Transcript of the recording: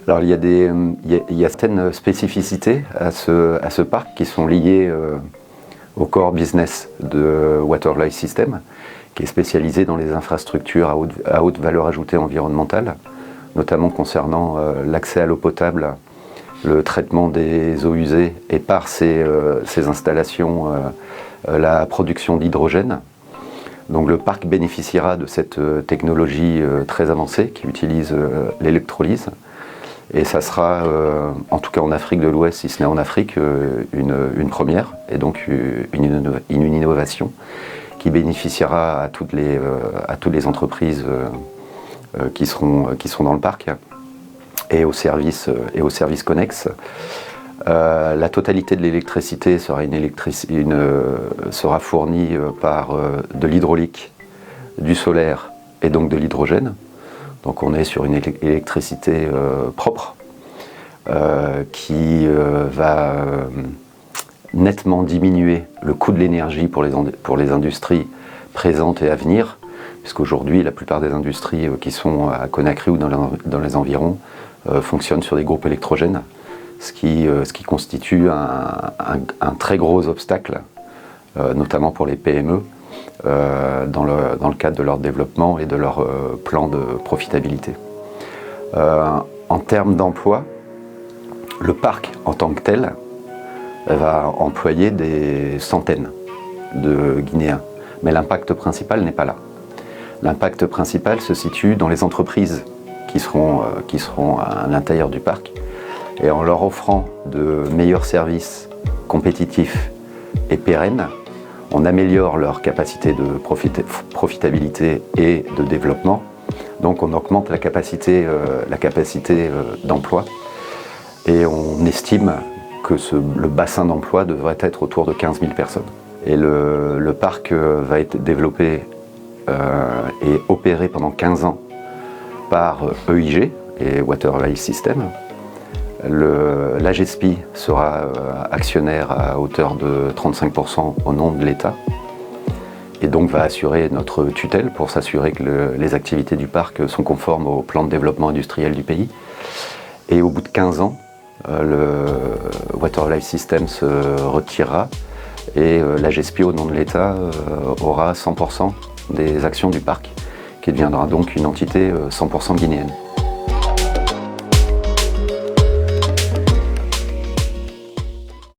Alors il y a certaines spécificités à ce parc qui sont liées au core business de Water Life System, qui est spécialisé dans les infrastructures à haute valeur ajoutée environnementale, notamment concernant l'accès à l'eau potable, le traitement des eaux usées et par ces installations la production d'hydrogène. Donc le parc bénéficiera de cette technologie très avancée qui utilise l'électrolyse. Et ça sera, en tout cas en Afrique de l'Ouest, si ce n'est en Afrique, une première, et donc une innovation qui bénéficiera à toutes les entreprises qui seront dans le parc et aux services connexes. La totalité de l'électricité sera fournie par de l'hydraulique, du solaire et donc de l'hydrogène. Donc on est sur une électricité propre qui va nettement diminuer le coût de l'énergie pour les industries présentes et à venir, puisqu'aujourd'hui la plupart des industries qui sont à Conakry ou dans les environs fonctionnent sur des groupes électrogènes, ce qui constitue un très gros obstacle, notamment pour les PME, dans le cadre de leur développement et de leur plan de profitabilité. En termes d'emploi, le parc en tant que tel va employer des centaines de Guinéens, mais l'impact principal n'est pas là. L'impact principal se situe dans les entreprises qui seront à l'intérieur du parc, et en leur offrant de meilleurs services compétitifs et pérennes, on améliore leur capacité de profitabilité et de développement. Donc on augmente la capacité d'emploi, et on estime que le bassin d'emploi devrait être autour de 15 000 personnes. Et le parc va être développé et opéré pendant 15 ans par EIG et Water Life System. L'AGESPI sera actionnaire à hauteur de 35% au nom de l'État, et donc va assurer notre tutelle pour s'assurer que les activités du parc sont conformes au plan de développement industriel du pays. Et au bout de 15 ans, le Water Life System se retirera et l'AGESPI au nom de l'État aura 100% des actions du parc, qui deviendra donc une entité 100% guinéenne.